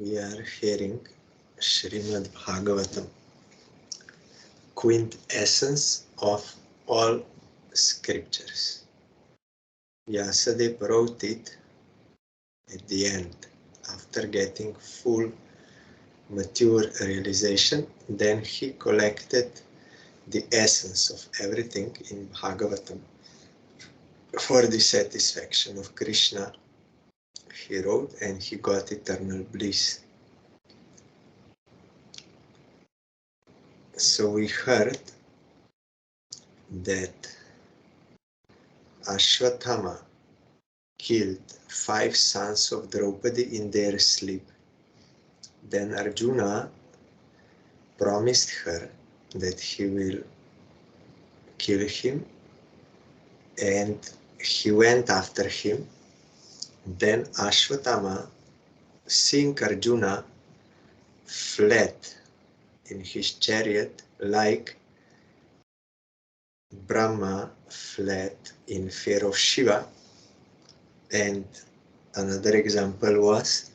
we are hearing SRIMAD BHAGAVATAM, quintessence of all scriptures. Vyasadeva wrote it at the end, after getting full mature realization. Then he collected the essence of everything in Bhagavatam for the satisfaction of Krishna. He wrote and he got eternal bliss. So we heard that Ashwatthama killed 5 sons of Draupadi in their sleep. Then Arjuna promised her that he will kill him, and he went after him. Then Ashwatthama, seeing Arjuna, fled in his chariot like Brahma fled in fear of Shiva. And another example was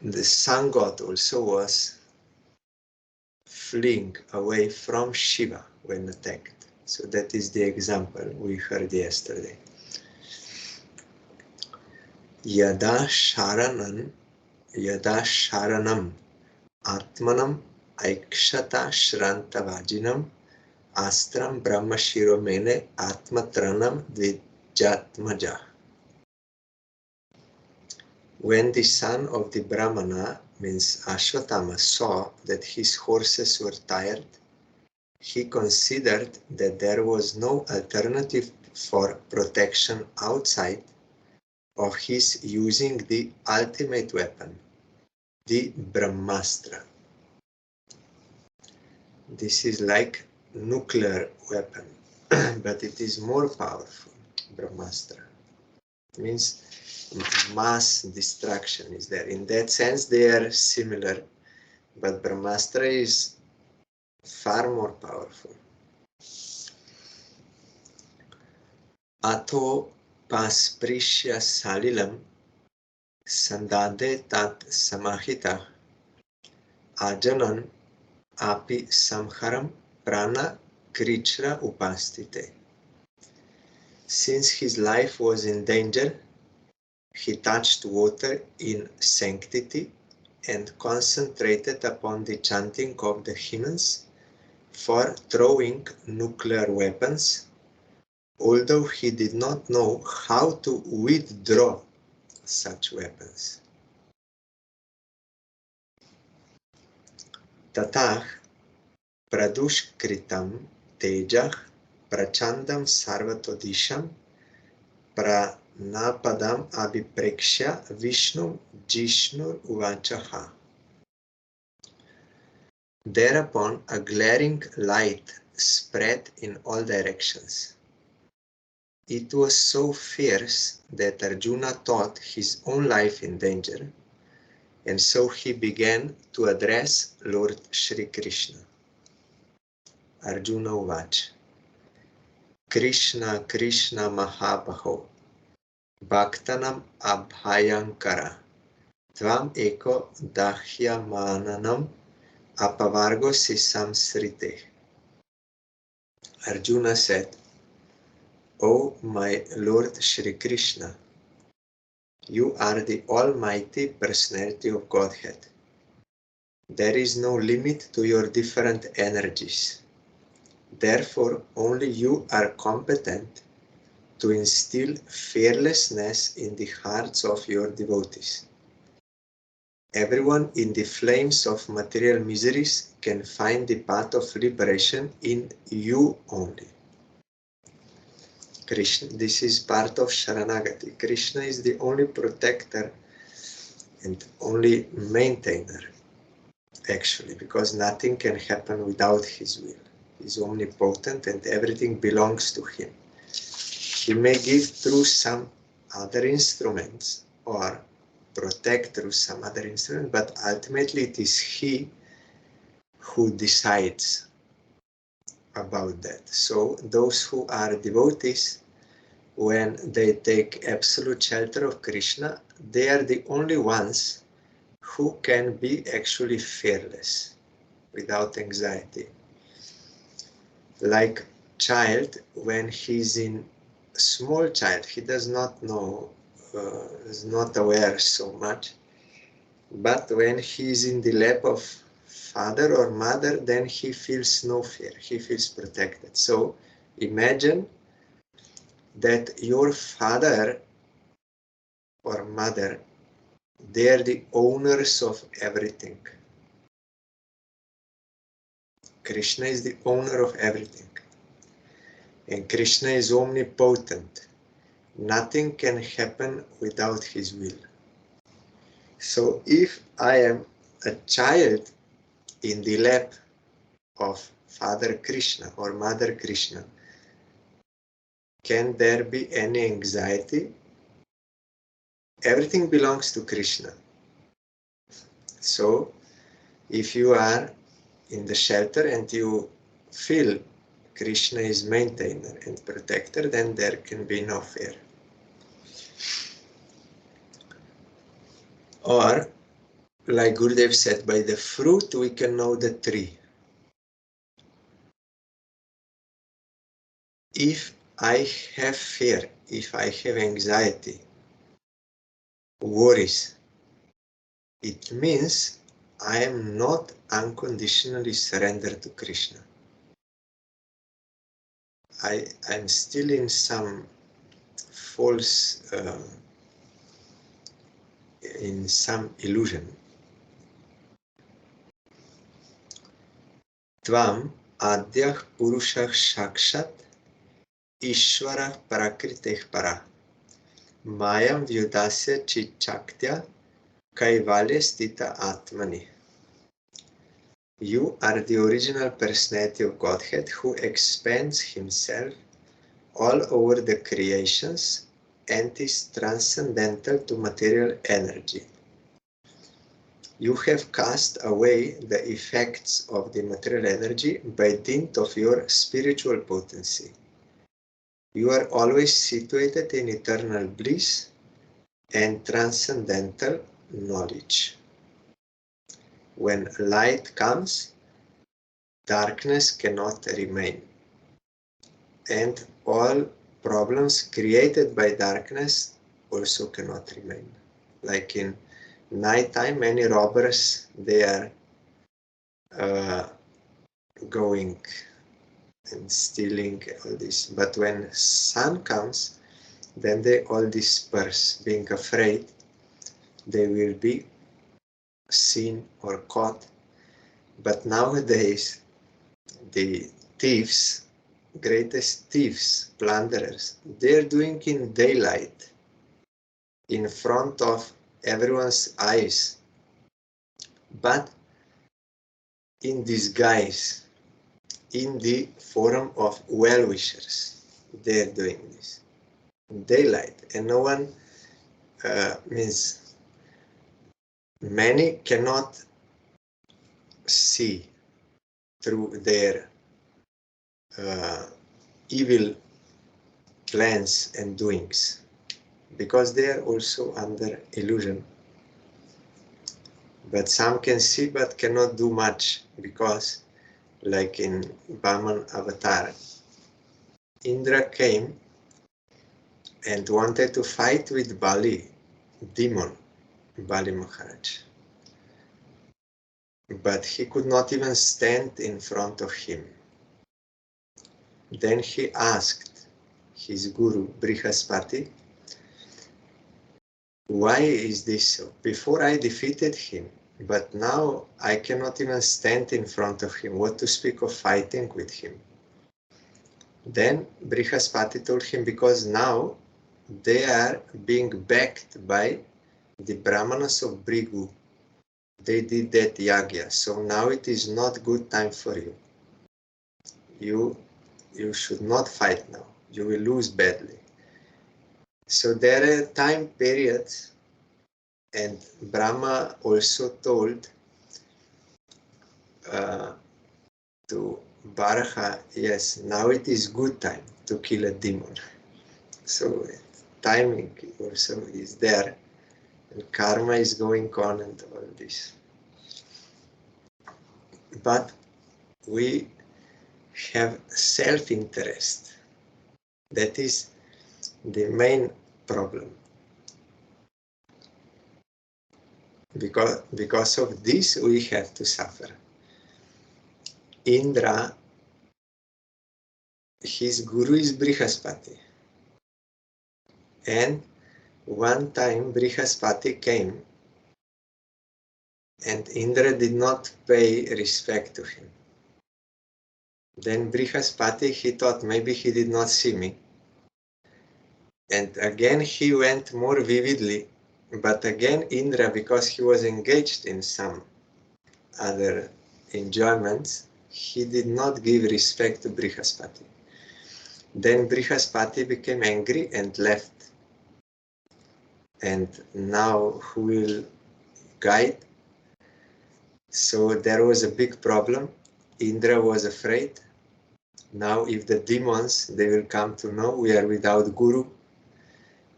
the sun god also was fleeing away from Shiva when attacked. So that is the example we heard yesterday. Yada sharanam atmanam aikshata shrantavajinam astram brahma shiromene atmatranam dvijatmaja. When the son of the Brahmana, means Ashwatthama, saw that his horses were tired, he considered that there was no alternative for protection outside of his using the ultimate weapon, the Brahmastra. This is like nuclear weapon, but it is more powerful, Brahmastra. It means mass destruction is there. In that sense, they are similar, but Brahmastra is far more powerful. Ato pasprishya salilam sandade tat samahita ajanan api samharam prana krichra upastite. Since his life was in danger, he touched water in sanctity and concentrated upon the chanting of the hymns for throwing nuclear weapons, although he did not know how to withdraw such weapons. Tatah pradushkritam tejah prachandam sarvatodisham pranapadam abhiprekshya Vishnu Jishnur uvachaha. Thereupon a glaring light spread in all directions. It was so fierce that Arjuna thought his own life in danger, and so he began to address Lord Shri Krishna. Arjuna Uvach. Krishna Krishna Mahabaho Bhaktanam Abhayankara Tvam Eko Dahyamananam Apavargo Sisamsrite. Arjuna said, O my Lord Shri Krishna, you are the Almighty Personality of Godhead. There is no limit to your different energies. Therefore, only you are competent to instill fearlessness in the hearts of your devotees. Everyone in the flames of material miseries can find the path of liberation in you only. Krishna, this is part of Sharanagati. Krishna is the only protector and only maintainer, actually, because nothing can happen without his will. He is omnipotent and everything belongs to him. He may give through some other instruments or protect through some other instrument, but ultimately it is he who decides about that. So those who are devotees, when they take absolute shelter of Krishna, they are the only ones who can be actually fearless, without anxiety. Like child, when he's in small child, he does not know, is not aware so much. But when he is in the lap of father or mother, then he feels no fear, he feels protected. So imagine that your father or mother, they are the owners of everything. Krishna is the owner of everything. And Krishna is omnipotent. Nothing can happen without his will. So if I am a child in the lap of Father Krishna or Mother Krishna, can there be any anxiety? Everything belongs to Krishna. So if you are in the shelter and you feel Krishna is maintainer and protector, then there can be no fear. Or, like Gurudev said, by the fruit we can know the tree. If I have fear, if I have anxiety, worries, it means I am not unconditionally surrendered to Krishna. I'm still in some false, in some illusion. Tvam adyah purushah shakshat ishvarah prakriteh para mayam vyudasya chichaktya kaivalya stita atmani. You are the original personality of Godhead who expands himself all over the creations and is transcendental to material energy. You have cast away the effects of the material energy by dint of your spiritual potency. You are always situated in eternal bliss and transcendental knowledge. When light comes, darkness cannot remain. And all problems created by darkness also cannot remain. Like in nighttime, many robbers, they are going and stealing all this. But when sun comes, then they all disperse, being afraid they will be seen or caught. But nowadays, the thieves, greatest thieves, plunderers, they're doing in daylight, in front of everyone's eyes, but in disguise, in the form of well-wishers. They're doing this in daylight, and no one means many cannot see through their evil plans and doings, because they are also under illusion. But some can see but cannot do much, because like in Brahman avatar, Indra came and wanted to fight with Bali, demon, Bali Maharaj. But he could not even stand in front of him. Then he asked his guru, Brihaspati, why is this so? Before I defeated him, but now I cannot even stand in front of him. What to speak of fighting with him? Then Brihaspati told him, because now they are being backed by the Brahmanas of Brigu. They did that yagya, so now it is not good time for you. You should not fight now. You will lose badly. So there are time periods, and Brahma also told to Baraha, yes, now it is good time to kill a demon. So timing also is there, and karma is going on and all this. But we have self-interest. That is the main problem. Because of this we have to suffer. Indra, his guru is Brihaspati. And one time Brihaspati came and Indra did not pay respect to him. Then Brihaspati, he thought maybe he did not see me. And again he went more vividly, but again Indra, because he was engaged in some other enjoyments, he did not give respect to Brihaspati. Then Brihaspati became angry and left. And now who will guide? So there was a big problem. Indra was afraid. Now if the demons, they will come to know we are without guru,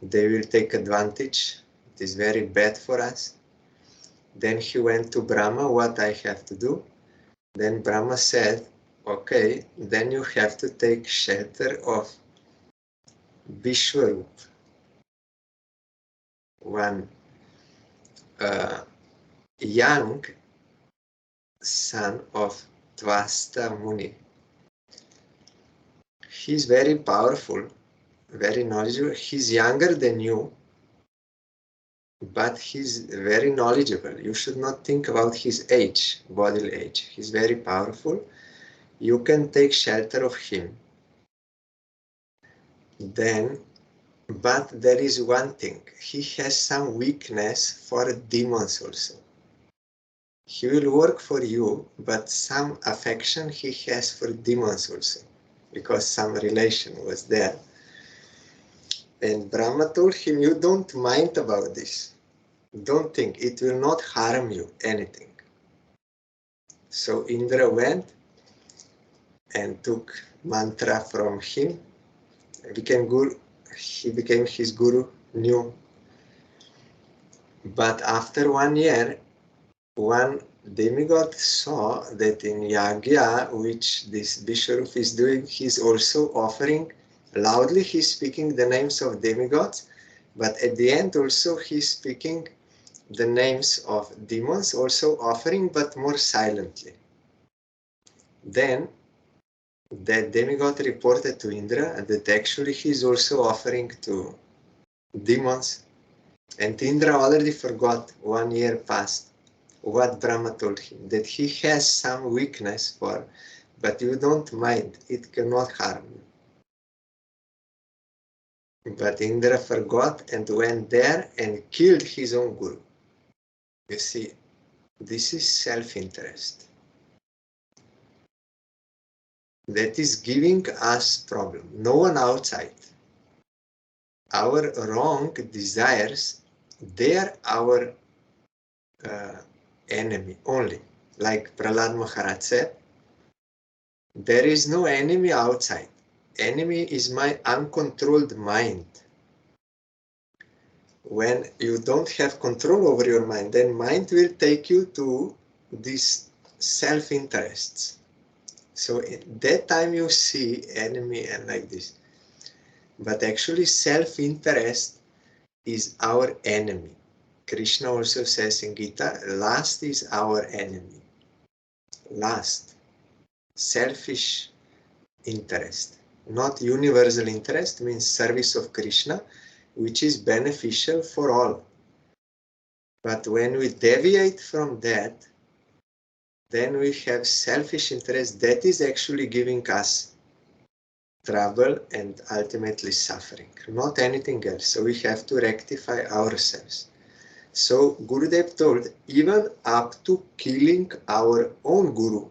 they will take advantage. It is very bad for us. Then he went to Brahma, what I have to do? Then Brahma said, okay, then you have to take shelter of Vishwarup, one young son of Tvasta Muni. He's very powerful, very knowledgeable. He's younger than you, but he's very knowledgeable. You should not think about his age, bodily age. He's very powerful. You can take shelter of him. Then, but there is one thing. He has some weakness for demons also. He will work for you, but some affection he has for demons also, because some relation was there. And Brahma told him, you don't mind about this. Don't think, it will not harm you anything. So Indra went and took mantra from him, became guru. He became his guru, new. But after 1 year, one demigod saw that in Yagya, which this Vishwarup is doing, he's also offering, loudly he's speaking the names of demigods, but at the end also he's speaking the names of demons, also offering, but more silently. Then the demigod reported to Indra that actually he's also offering to demons, and Indra already forgot, 1 year passed, what Brahma told him, that he has some weakness for, but you don't mind, it cannot harm you. But Indra forgot and went there and killed his own guru. You see, this is self-interest. That is giving us problem, no one outside. Our wrong desires, they are our enemy only. Like Prahlad Maharaj said, there is no enemy outside. Enemy is my uncontrolled mind. When you don't have control over your mind, then mind will take you to these self-interests. So at that time you see enemy and like this. But actually self-interest is our enemy. Krishna also says in Gita, lust is our enemy. Lust, selfish interest, not universal interest, means service of Krishna, which is beneficial for all. But when we deviate from that, then we have selfish interest that is actually giving us trouble and ultimately suffering, not anything else. So we have to rectify ourselves. So Gurudev told, even up to killing our own guru,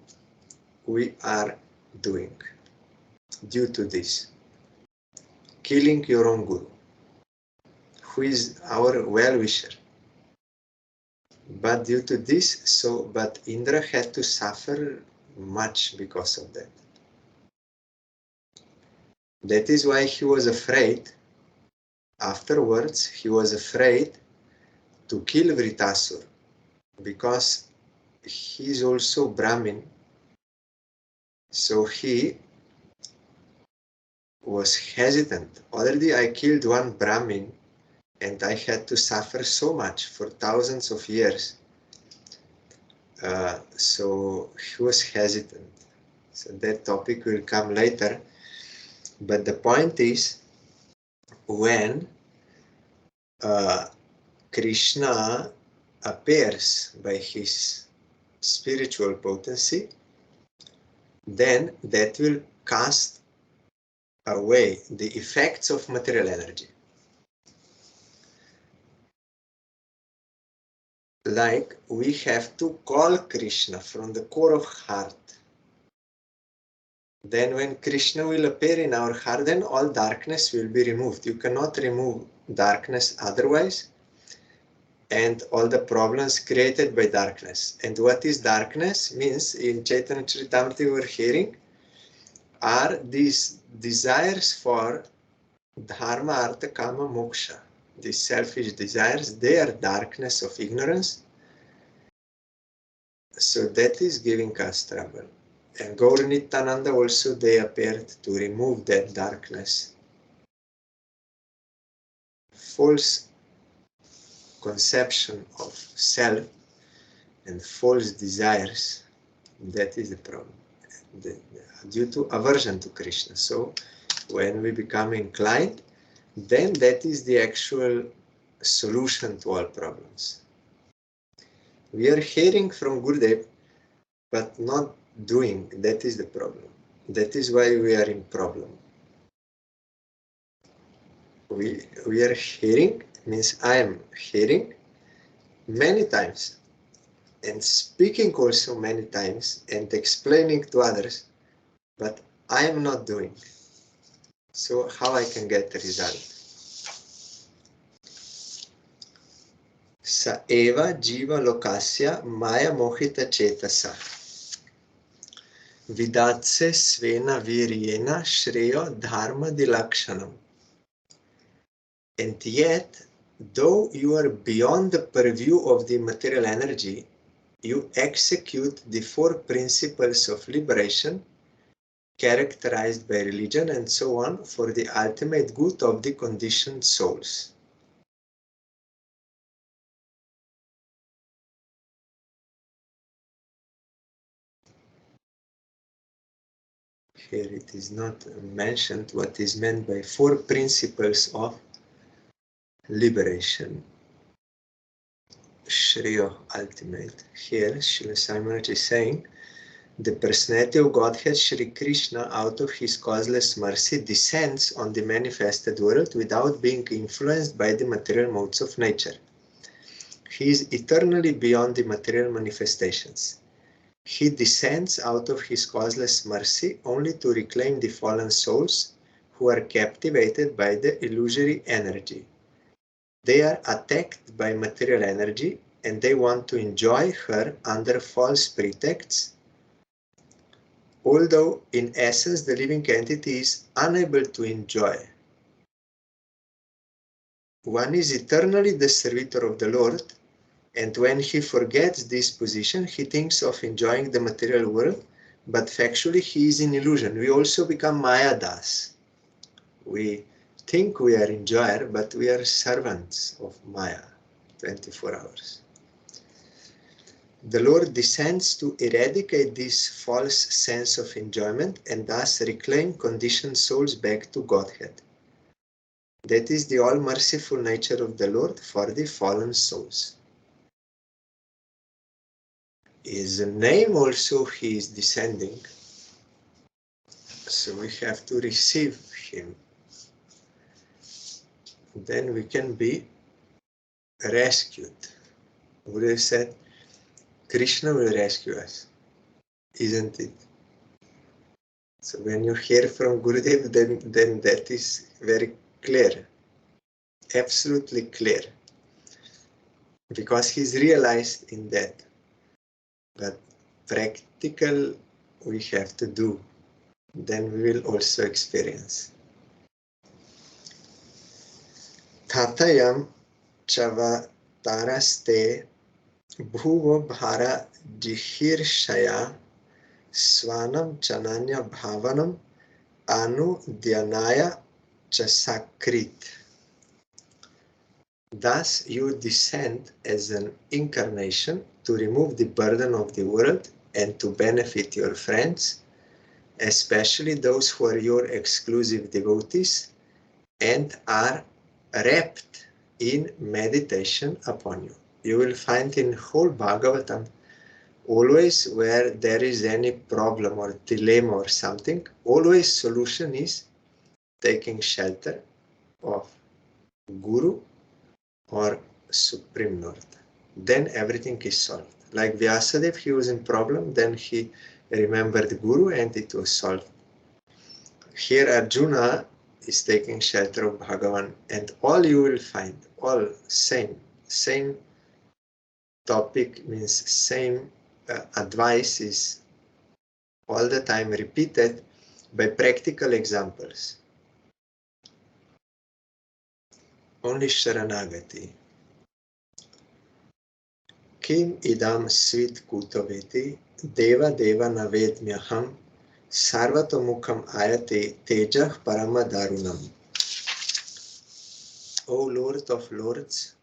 we are doing due to this. Killing your own guru, who is our well-wisher. But due to this, but Indra had to suffer much because of that. That is why he was afraid. Afterwards, he was afraid to kill Vritasur, because he is also Brahmin. So he was hesitant. Already I killed one Brahmin and I had to suffer so much for thousands of years. So he was hesitant. So that topic will come later. But the point is, when Krishna appears by his spiritual potency, then that will cast away the effects of material energy. Like we have to call Krishna from the core of heart. Then when Krishna will appear in our heart, then all darkness will be removed. You cannot remove darkness otherwise, and all the problems created by darkness. And what is darkness? Means in Chaitanya Charitamrita we were hearing are these desires for dharma, artha, kama, moksha. These selfish desires, they are darkness of ignorance. So that is giving us trouble. And Gaur Nityananda also, they appeared to remove that darkness. False conception of self and false desires, that is the problem. Due to aversion to Krishna. So when we become inclined, then that is the actual solution to all problems. We are hearing from Gurudev, but not doing. That is the problem. That is why we are in problem. We are hearing, means I am hearing many times and speaking also many times and explaining to others, but I am not doing. So how I can get the result? Sa eva jiva lokasya maya mohita chetasa vidatse svena viryena shreyo dharma dilakshanam. And yet, though you are beyond the purview of the material energy, you execute the 4 principles of liberation characterized by religion and so on for the ultimate good of the conditioned souls. Here it is not mentioned what is meant by 4 principles of liberation. Shriya, ultimate. Here, Srila Srimaji is saying, the personality of Godhead, Shri Krishna, out of his causeless mercy, descends on the manifested world without being influenced by the material modes of nature. He is eternally beyond the material manifestations. He descends out of his causeless mercy only to reclaim the fallen souls who are captivated by the illusory energy. They are attacked by material energy and they want to enjoy her under false pretexts, although in essence the living entity is unable to enjoy. One is eternally the servitor of the Lord, and when he forgets this position, he thinks of enjoying the material world, but factually he is in illusion. We also become Mayadas. We think we are enjoyer, but we are servants of Maya, 24 hours. The Lord descends to eradicate this false sense of enjoyment and thus reclaim conditioned souls back to Godhead. That is the all-merciful nature of the Lord for the fallen souls. His name also he is descending, so we have to receive him. Then we can be rescued. Buddha said, Krishna will rescue us, isn't it? So when you hear from Gurudev, then that is very clear, absolutely clear, because he's realized in that. But practical we have to do, then we will also experience. Thatayam chavataraste bhuvo bhara jihirshaya swanam chananya bhavanam anu dhyanaya chasakrit. Thus you descend as an incarnation to remove the burden of the world and to benefit your friends, especially those who are your exclusive devotees and are rapt in meditation upon you. You will find in whole Bhagavatam, always where there is any problem or dilemma or something, always solution is taking shelter of Guru or Supreme Lord. Then everything is solved. Like Vyasadeva, he was in problem, then he remembered Guru and it was solved. Here Arjuna is taking shelter of Bhagavan, and all you will find, all same topic, means same advice is all the time repeated by practical examples. Only Sharanagati. Kim idam svit kutoveti deva deva navedmyaham sarvatomukham ayate tejah paramadarunam. O Lord of Lords,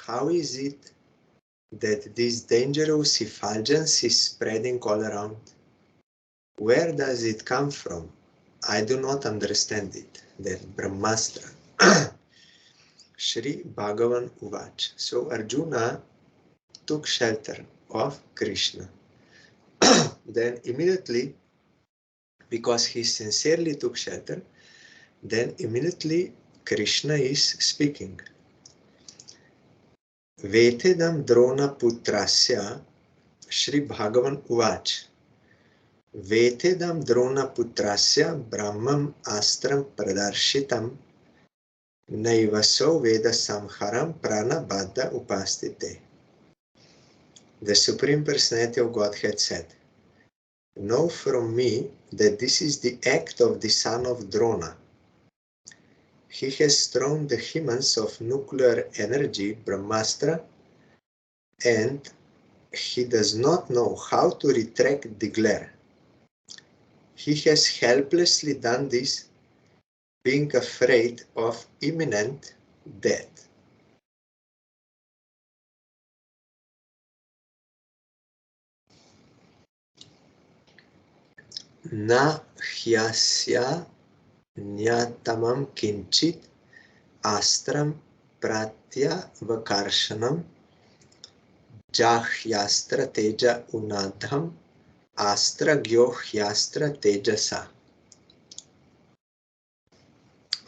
how is it that this dangerous effulgence is spreading all around? Where does it come from? I do not understand it. That Brahmastra. Shri Bhagavan Uvach. So Arjuna took shelter of Krishna. Then immediately, because he sincerely took shelter, then immediately Krishna is speaking. Vetedam drona putrasya Shri Bhagavan Uvach. Vetedam drona putrasya brahmam astram pradarshitam naivaso veda samharam prana baddha upastite. The Supreme Personality of Godhead said, know from me that this is the act of the son of Drona. He has thrown the hymns of nuclear energy, Brahmastra, and he does not know how to retract the glare. He has helplessly done this, being afraid of imminent death. Na hyasya nyatamam kinchit astram pratya vakarshanam jahyastra teja unadham astra gyohyastra tejasa.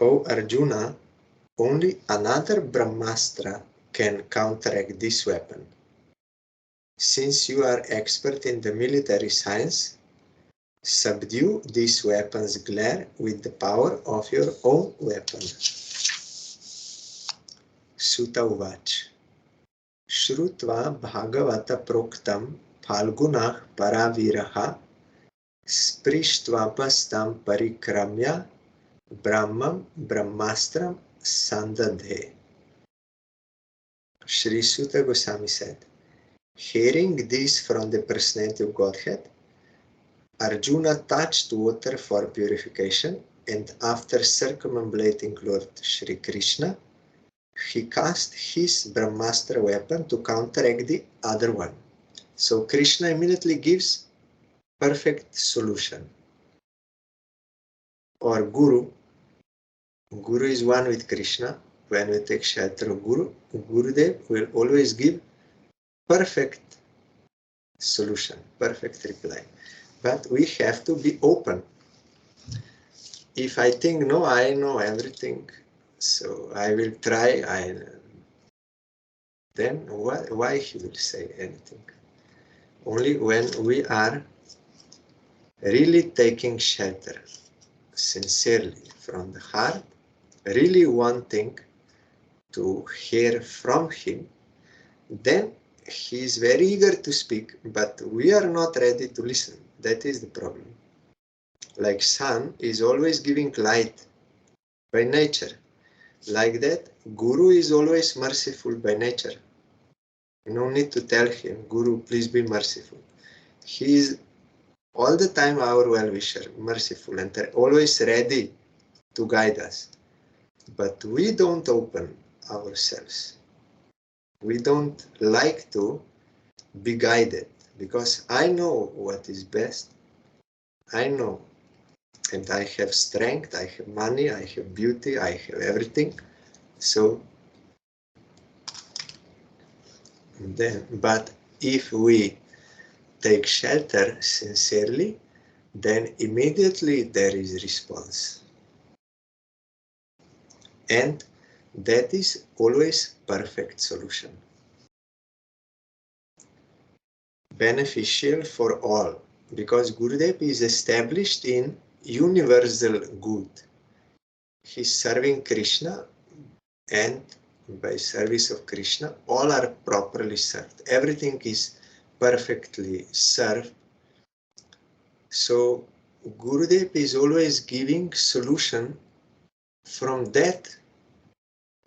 O Arjuna, only another Brahmastra can counteract this weapon. Since you are expert in the military science, subdue this weapon's glare with the power of your own weapon. Sutta Uvach. Shrutva Bhagavata Proktam Phalgunah Paraviraha Sprishtva Parikramya Brahmam Brahmastram Sandadhe. Sri Sutta Goswami said, hearing this from the personality of Godhead, Arjuna touched water for purification, and after circumambulating Lord Shri Krishna, he cast his Brahmastra weapon to counteract the other one. So Krishna immediately gives perfect solution. Or Guru. Guru is one with Krishna. When we take shelter of Guru, Gurudev will always give perfect solution, perfect reply. But we have to be open. If I think, no, I know everything, so I will try, then why he will say anything? Only when we are really taking shelter, sincerely, from the heart, really wanting to hear from him, then he is very eager to speak, but we are not ready to listen. That is the problem. Like sun is always giving light by nature. Like that, Guru is always merciful by nature. No need to tell him, Guru, please be merciful. He is all the time our well-wisher, merciful, and always ready to guide us. But we don't open ourselves. We don't like to be guided, because I know what is best. I know, and I have strength, I have money, I have beauty, I have everything. So then, but if we take shelter sincerely, then immediately there is response. And that is always perfect solution. Beneficial for all, because Gurudev is established in universal good. He's serving Krishna, and by service of Krishna, all are properly served. Everything is perfectly served. So Gurudev is always giving solution from that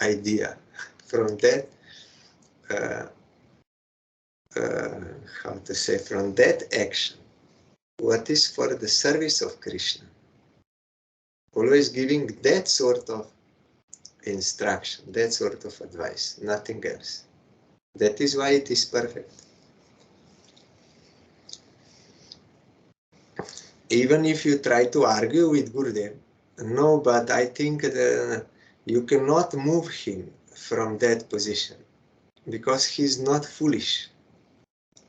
idea, from that how to say, from that action, what is for the service of Krishna. Always giving that sort of instruction, that sort of advice, nothing else. That is why it is perfect. Even if you try to argue with Gurudev, no, but I think you cannot move him from that position, because he's not foolish.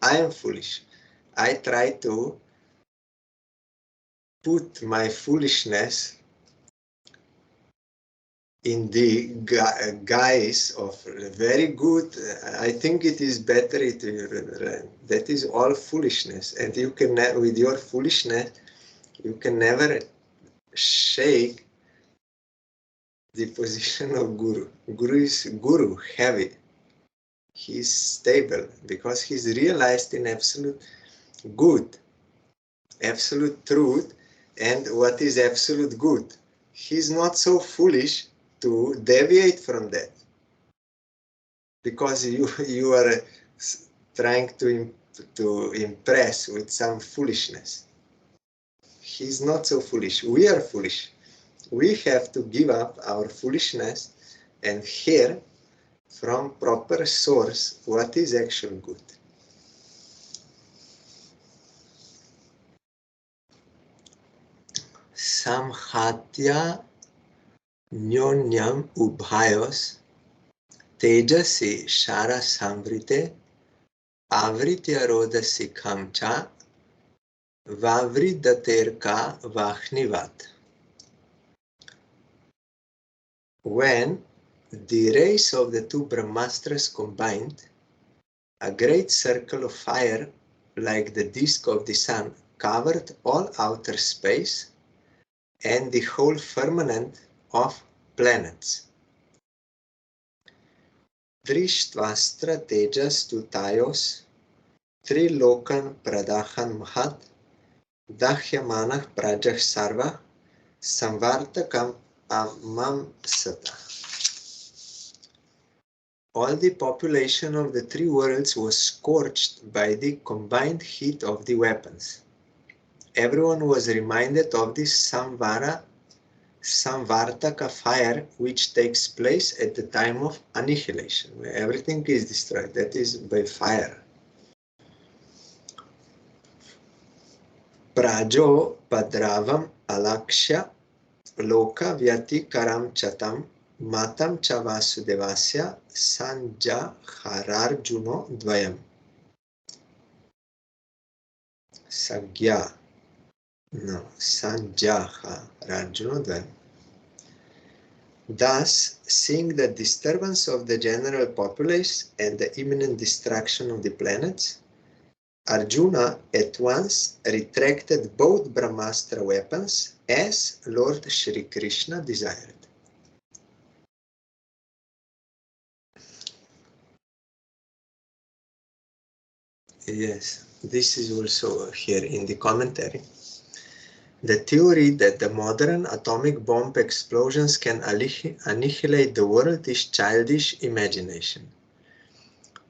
I am foolish. I try to put my foolishness in the guise of very good. I think it is better. That is all foolishness, and you can with your foolishness, you can never shake the position of Guru. Guru is Guru, heavy. He is stable because he is realized in absolute good, absolute truth, and what is absolute good. He is not so foolish to deviate from that, because you are trying to impress with some foolishness. He is not so foolish. We are foolish. We have to give up our foolishness and hear from proper source what is actually good. Samhatya nyonyam ubhayos tejasi shara samvrite avritya rodasi khamcha vavridaterka vahnivat. When the rays of the two Brahmastras combined, a great circle of fire, like the disk of the sun, covered all outer space and the whole firmament of planets. Trishtvastra tejas tutayos, trilokan pradahan mahat, dahyamanah prajah sarva, samvartakam amamsata. All the population of the three worlds was scorched by the combined heat of the weapons. Everyone was reminded of this Samvartaka fire, which takes place at the time of annihilation, where everything is destroyed. That is by fire. Prajo padravam alakshya loka vyati karam chatam matam cha vasudevasya sanjahararjuno dvayam. Sagya. No, sanjahararjuno dvayam. Thus, seeing the disturbance of the general populace and the imminent destruction of the planets, Arjuna at once retracted both Brahmastra weapons as Lord Shri Krishna desired. Yes, this is also here in the commentary. The theory that the modern atomic bomb explosions can annihilate the world is childish imagination.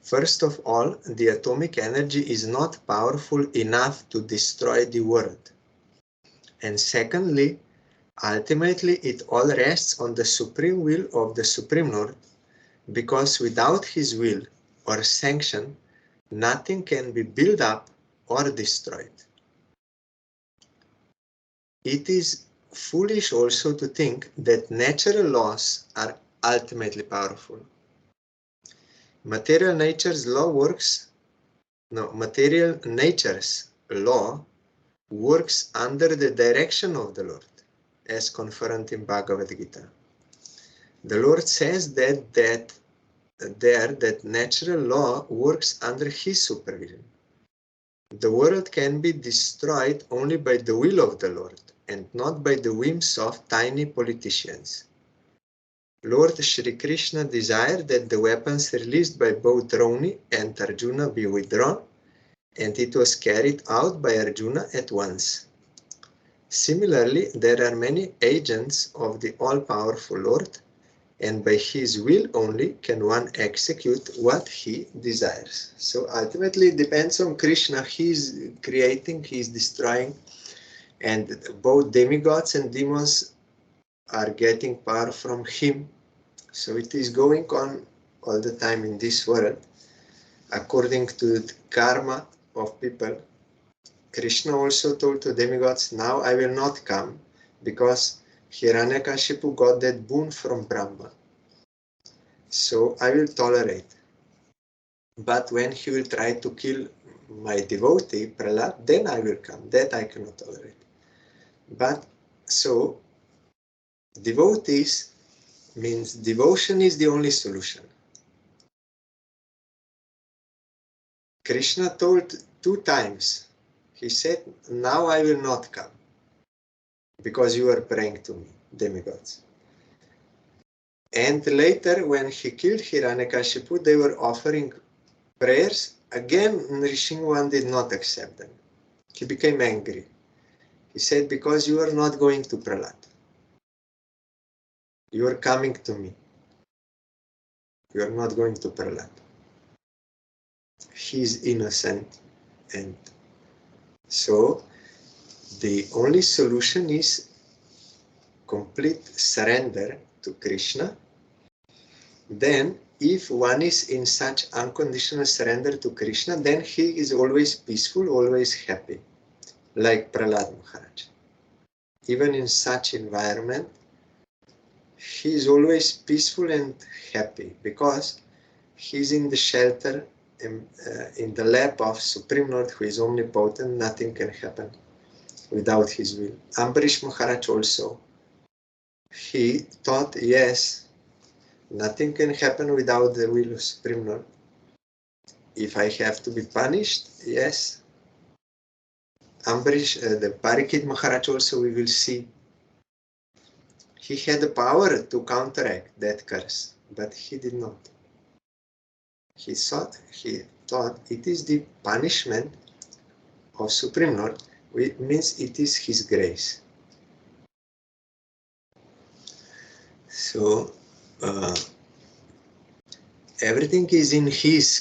First of all, the atomic energy is not powerful enough to destroy the world. And secondly, ultimately it all rests on the supreme will of the Supreme Lord, because without his will or sanction, nothing can be built up or destroyed. It is foolish also to think that natural laws are ultimately powerful. Material nature's law works under the direction of the Lord, as confirmed in Bhagavad Gita. The Lord says that natural law works under his supervision. The world can be destroyed only by the will of the Lord, and not by the whims of tiny politicians. Lord Shri Krishna desired that the weapons released by both Drauni and Arjuna be withdrawn, and it was carried out by Arjuna at once. Similarly, there are many agents of the all-powerful Lord, and by his will only can one execute what he desires. So ultimately it depends on Krishna. He is creating, he is destroying, and both demigods and demons are getting power from him. So it is going on all the time in this world. According to the karma of people, Krishna also told to demigods, now I will not come, because Hiranyakashipu got that boon from Brahma. So I will tolerate. But when he will try to kill my devotee, Prahlad, then I will come. That I cannot tolerate. But so, devotees means devotion is the only solution. Krishna told 2 times, he said, now I will not come, because you are praying to me, demigods. And later, when he killed Hiranyakashipu, they were offering prayers. Again, Nrsimhavan did not accept them. He became angry. He said, because you are not going to Prahlad. You are coming to me. You are not going to Prahlad. He is innocent. And so the only solution is complete surrender to Krishna. Then, if one is in such unconditional surrender to Krishna, then he is always peaceful, always happy, like Prahlad Maharaj. Even in such environment, he is always peaceful and happy, because he is in the shelter, in the lap of Supreme Lord, who is omnipotent. Nothing can happen without his will. Ambarish Maharaj also, he thought, yes, nothing can happen without the will of Supreme Lord. If I have to be punished, yes. Ambarish, the Parikshit Maharaj also, we will see, he had the power to counteract that curse, but he did not. He thought it is the punishment of Supreme Lord, which means it is his grace. So everything is in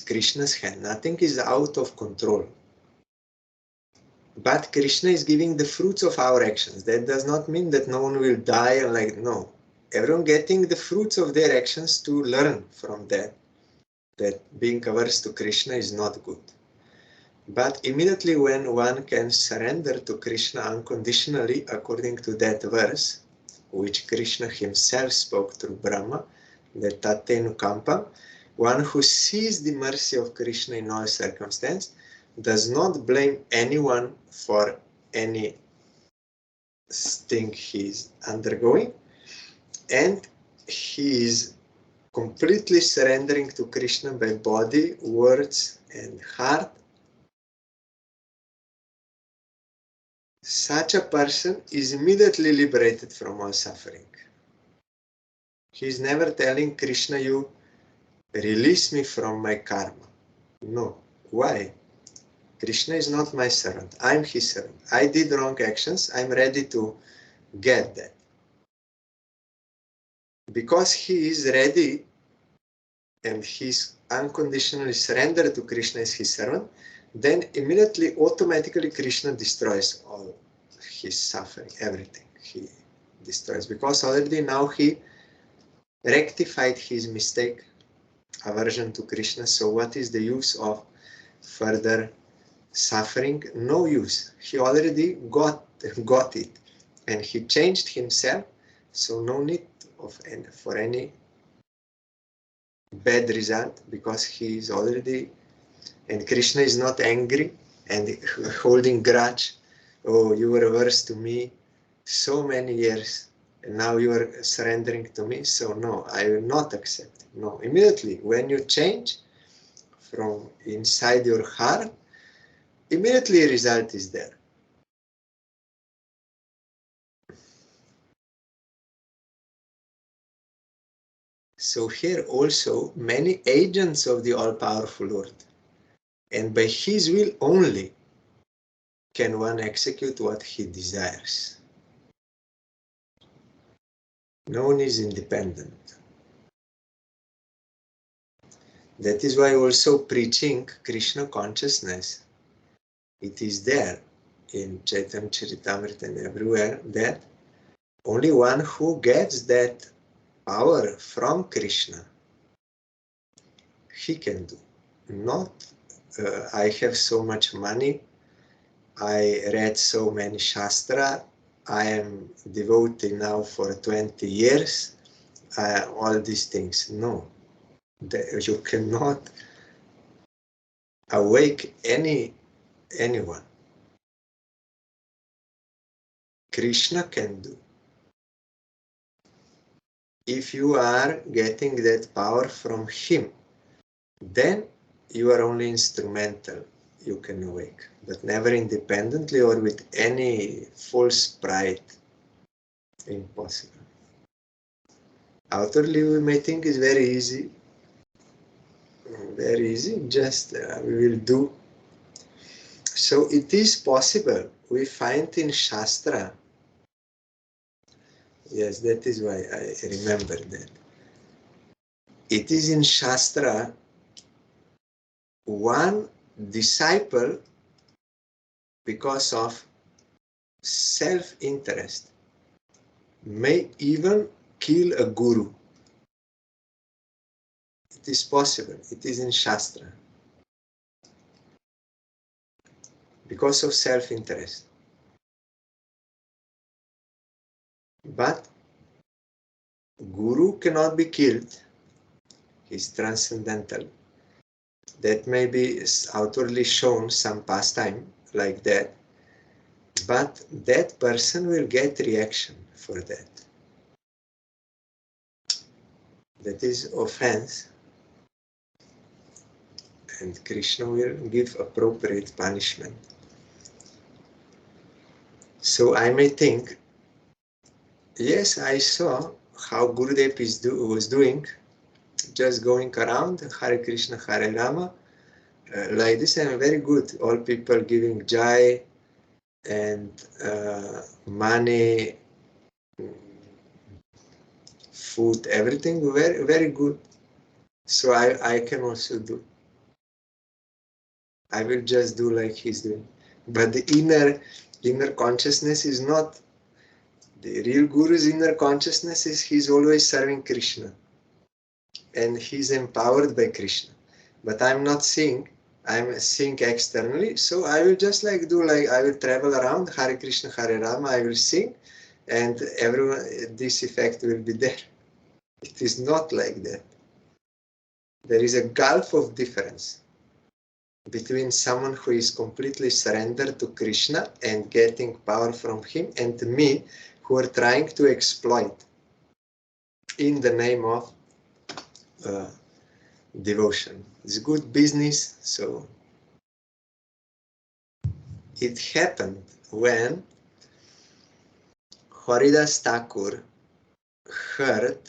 Krishna's hand. Nothing is out of control. But Krishna is giving the fruits of our actions. That does not mean that no one will die, no. Everyone getting the fruits of their actions to learn from that being averse to Krishna is not good. But immediately when one can surrender to Krishna unconditionally, according to that verse, which Krishna himself spoke through Brahma, the Tatenu Kampam, one who sees the mercy of Krishna in all circumstances, does not blame anyone for any thing he is undergoing, and he is completely surrendering to Krishna by body, words, and heart. Such a person is immediately liberated from all suffering. He is never telling Krishna, you release me from my karma. No. Why? Krishna is not my servant. I'm his servant. I did wrong actions. I'm ready to get that. Because he is ready and he's unconditionally surrendered to Krishna as his servant, then immediately, automatically, Krishna destroys all his suffering, everything he destroys. Because already now he rectified his mistake, aversion to Krishna. So what is the use of further suffering? No use. He already got it, and he changed himself. So no need for any bad result, because he is already, and Krishna is not angry and holding grudge. Oh, you were worse to me so many years, and now you are surrendering to me. So no, I will not accept. No, immediately when you change from inside your heart, immediately a result is there. So here also many agents of the all-powerful Lord, and by his will only can one execute what he desires. No one is independent. That is why also preaching Krishna consciousness, it is there in Chaitanya Charitamrita and everywhere, that only one who gets that power from Krishna, he can do. Not, I have so much money, I read so many Shastra, I am devotee now for 20 years, all these things. No, you cannot awake anyone. Krishna can do. If you are getting that power from him, then you are only instrumental. You can awake, but never independently or with any false pride. Impossible. Outwardly we may think it's very easy, just we will do. So it is possible. We find in Shastra, yes, that is why I remember that. It is in Shastra, one disciple, because of self-interest, may even kill a guru. It is possible. It is in Shastra. Because of self-interest. But guru cannot be killed. He is transcendental. That may be outwardly shown some pastime like that, but that person will get reaction for that. That is offense, and Krishna will give appropriate punishment. So I may think, yes, I saw how Gurudev was doing, just going around, Hare Krishna, Hare Rama, like this, and very good. All people giving jai and money, food, everything very, very good. So I can also do. I will just do like he's doing. But the inner consciousness is not, the real Guru's inner consciousness is he's always serving Krishna. And he's empowered by Krishna. But I'm not seeing, I'm seeing externally. So I will just I will travel around, Hare Krishna, Hare Rama, I will sing, and everyone, this effect will be there. It is not like that. There is a gulf of difference between someone who is completely surrendered to Krishna and getting power from him, and me, who are trying to exploit in the name of devotion. It's good business. So it happened when Haridas Thakur heard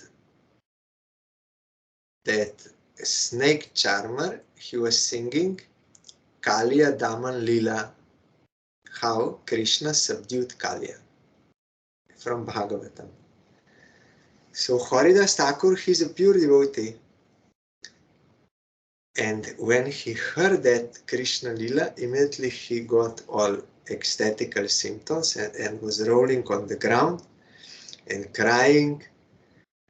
that snake charmer, he was singing Kaliya Daman Lila, how Krishna subdued Kaliya, from Bhagavatam. So Haridas Thakur, he's a pure devotee. And when he heard that Krishna Lila, immediately he got all ecstatical symptoms and was rolling on the ground and crying.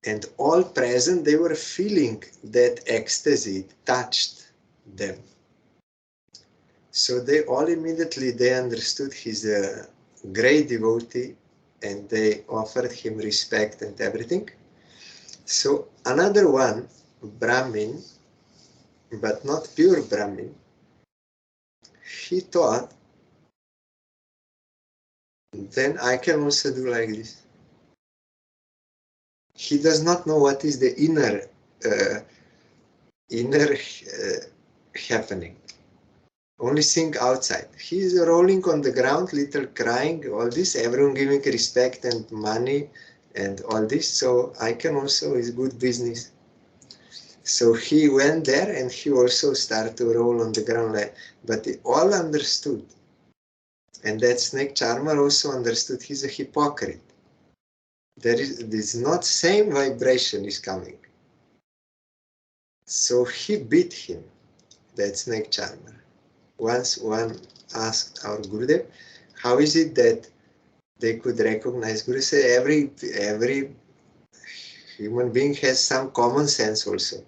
And all present, they were feeling that ecstasy touched them. So they all immediately, they understood he's a great devotee and they offered him respect and everything. So another one, Brahmin, but not pure Brahmin, he thought, then I can also do like this. He does not know what is the inner happening. Only thing outside. He is rolling on the ground, little crying, all this, everyone giving respect and money and all this. So I can also, it's good business. So he went there and he also started to roll on the ground. But they all understood. And that snake charmer also understood he's a hypocrite. There is not same vibration is coming. So he beat him, that snake charmer. Once one asked our Gurudev, how is it that they could recognize? Guru said every human being has some common sense also.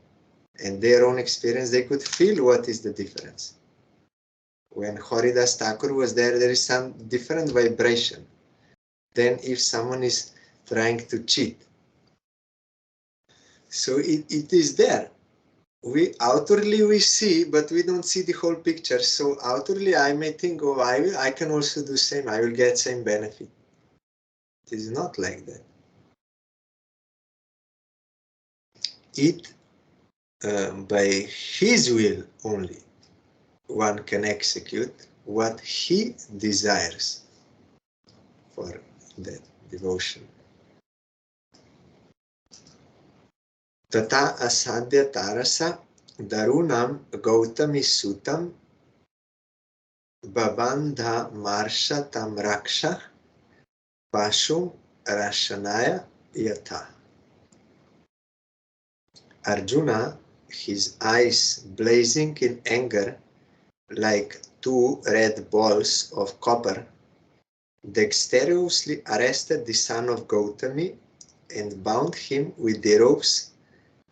And their own experience, they could feel what is the difference. When Haridas Thakur was there, there is some different vibration than if someone is trying to cheat. So it is there. We outwardly we see, but we don't see the whole picture. So outwardly I may think, oh, I can also do same. I will get same benefit. It is not like that. It by his will only one can execute what he desires for that devotion. Tata asadya tarasa darunam gautami sutam babandha marsha tam raksha pashum rashanaya yatha. Arjuna, his eyes blazing in anger like two red balls of copper, dexterously arrested the son of Gautami and bound him with the ropes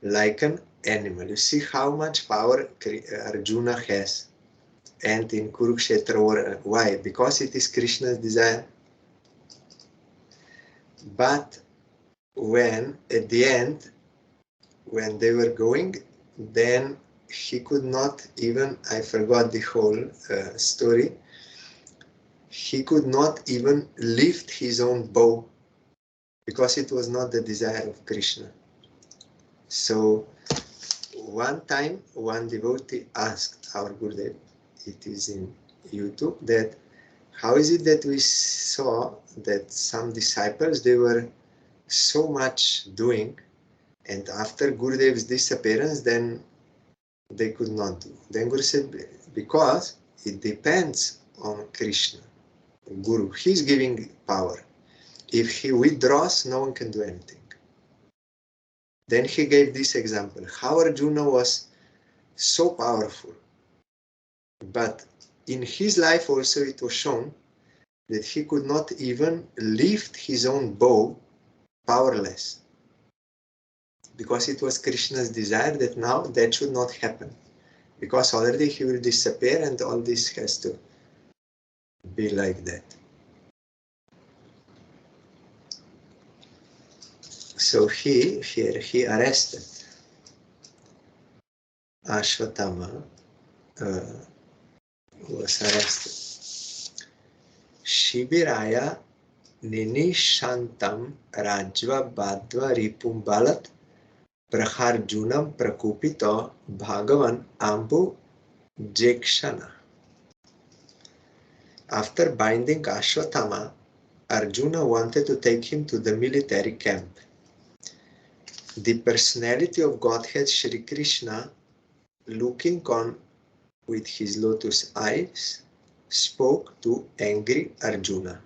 like an animal. You see how much power Arjuna has. And in Kurukshetra war, why? Because it is Krishna's desire. But when, at the end, when they were going, then he could not even, I forgot the whole story, he could not even lift his own bow because it was not the desire of Krishna. So one time, one devotee asked our Gurudev, it is in YouTube, that how is it that we saw that some disciples, they were so much doing, and after Gurudev's disappearance, then they could not do. Then Guru said, because it depends on Krishna, Guru. He's giving power. If he withdraws, no one can do anything. Then he gave this example, how Arjuna was so powerful. But in his life also it was shown that he could not even lift his own bow, powerless. Because it was Krishna's desire that now that should not happen. Because already he will disappear and all this has to be like that. So he arrested Ashwatthama, was arrested. Shibiraya Ninishantam Rajva Badva Ripum Balat Praharjunam Prakupito Bhagavan Ambu Jekshana. After binding Ashwatthama, Arjuna wanted to take him to the military camp. The personality of Godhead Shri Krishna, looking on with his lotus eyes, spoke to angry Arjuna.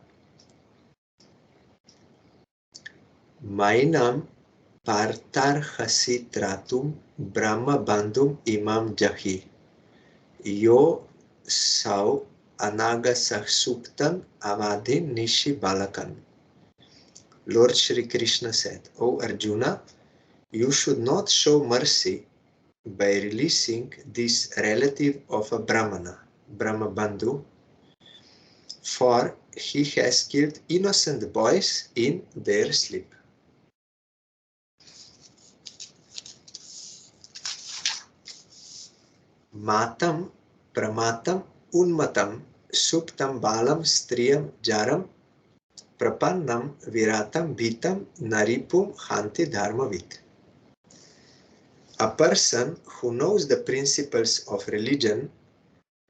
Mainam partarhasi tratum brahma bandhum imam jahi. Yo sau anagasah suptam avadhin nishi balakan. Lord Shri Krishna said, O Arjuna, you should not show mercy by releasing this relative of a Brahmana, Brahmabandhu, for he has killed innocent boys in their sleep. Matam pramatam unmatam suptam balam striyam jaram prapannam viratam bhitam naripum hanti dharmavit. A person who knows the principles of religion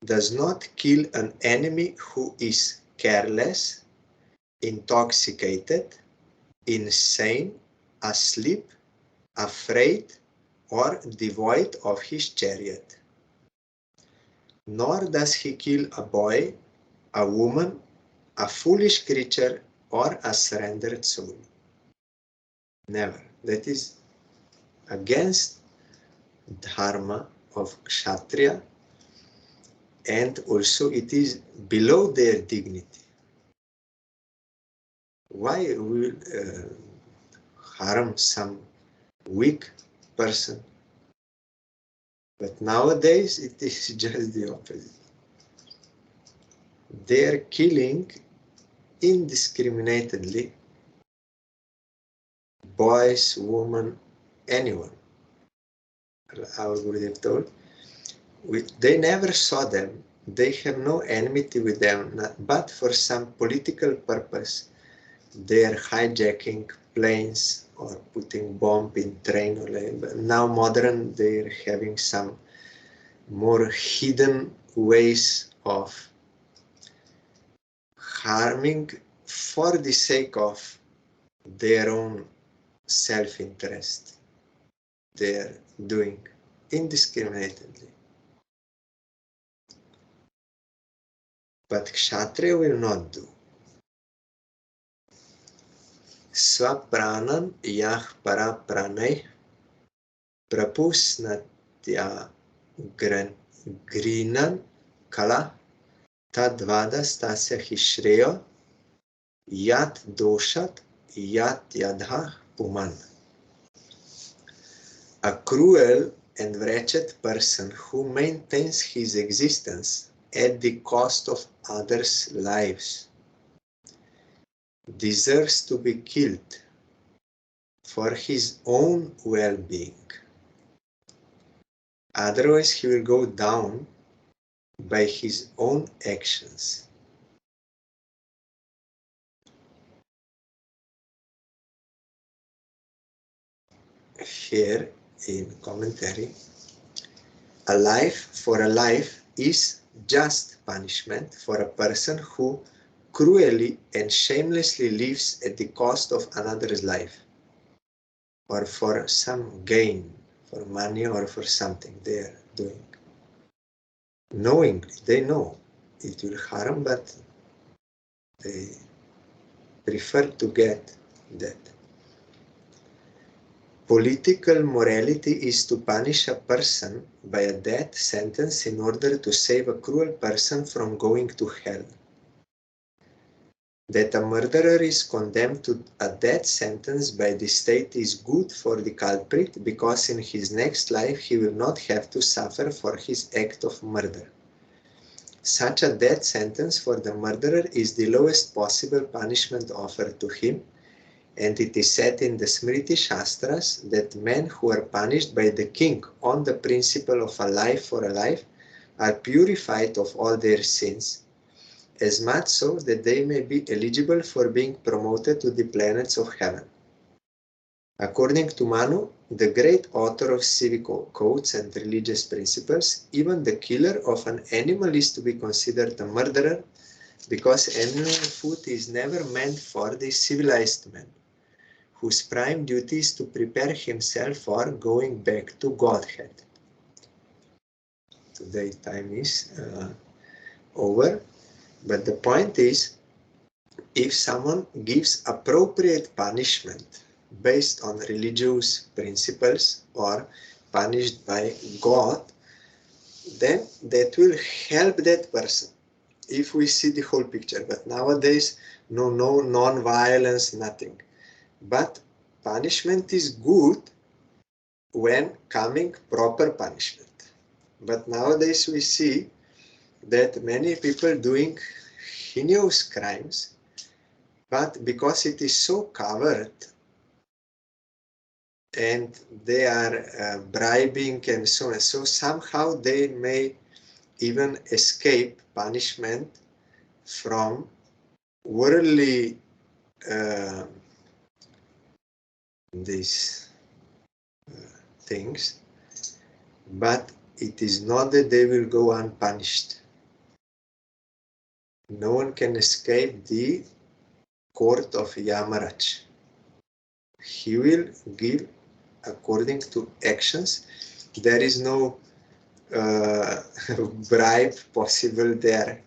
does not kill an enemy who is careless, intoxicated, insane, asleep, afraid, or devoid of his chariot. Nor does he kill a boy, a woman, a foolish creature, or a surrendered soul. Never. That is against dharma of Kshatriya, and also it is below their dignity. Why will harm some weak person? But nowadays it is just the opposite. They are killing indiscriminately boys, women, anyone. Our Gurudev told, they never saw them, they have no enmity with them, but for some political purpose, they are hijacking planes or putting bomb in train. But now modern, they are having some more hidden ways of harming for the sake of their own self-interest. They are doing indiscriminately. But Kshatriya will not do. Swapranan yah para pranay prapusnatya grinan kala tadvadastasya hishreya yat doshat yat yadha puman. A cruel and wretched person who maintains his existence at the cost of others' lives deserves to be killed for his own well-being. Otherwise, he will go down by his own actions. Here in commentary, a life for a life is just punishment for a person who cruelly and shamelessly lives at the cost of another's life, or for some gain, for money or for something they are doing. Knowingly, they know it will harm, but they prefer to get that. Political morality is to punish a person by a death sentence in order to save a cruel person from going to hell. That a murderer is condemned to a death sentence by the state is good for the culprit, because in his next life he will not have to suffer for his act of murder. Such a death sentence for the murderer is the lowest possible punishment offered to him, and it is said in the Smriti Shastras that men who are punished by the king on the principle of a life for a life are purified of all their sins, as much so that they may be eligible for being promoted to the planets of heaven. According to Manu, the great author of civic codes and religious principles, even the killer of an animal is to be considered a murderer, because animal food is never meant for the civilized man, whose prime duty is to prepare himself for going back to Godhead. today time is over. But the point is, if someone gives appropriate punishment based on religious principles or punished by God, then that will help that person if we see the whole picture. But nowadays, no non-violence, nothing. But punishment is good when coming proper punishment. But nowadays we see that many people doing heinous crimes, but because it is so covered and they are bribing and so on, so somehow they may even escape punishment from worldly these things, but it is not that they will go unpunished. No one can escape the court of Yamaraj. He will give according to actions. There is no bribe possible there,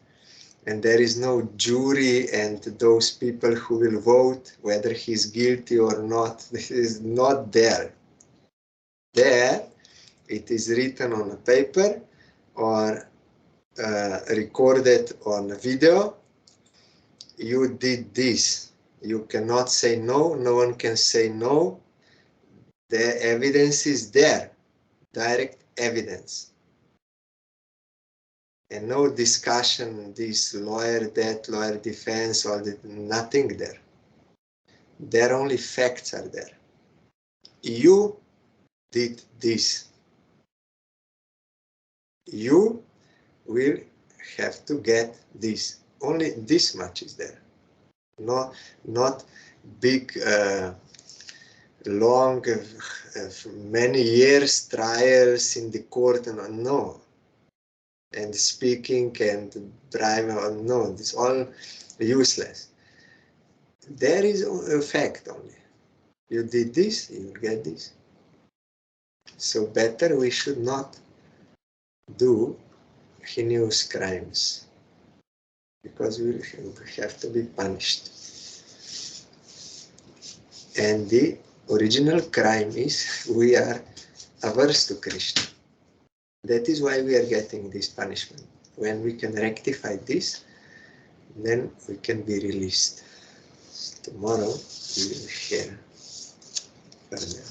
and there is no jury and those people who will vote whether he's guilty or not. This is not there. There it is written on a paper or recorded on video. You did this. You cannot say no. No one can say no. The evidence is there. Direct evidence. And no discussion, this lawyer, that lawyer defense, or nothing there. There only facts are there. You did this. You will have to get this. Only this much is there. Not big, long, many years trials in the court. No. And speaking and driving, no, it's all useless. There is a fact only. You did this, you will get this. So better we should not do heinous crimes, because we will have to be punished. And the original crime is we are averse to Krishna. That is why we are getting this punishment. When we can rectify this, then we can be released. Tomorrow we will hear further.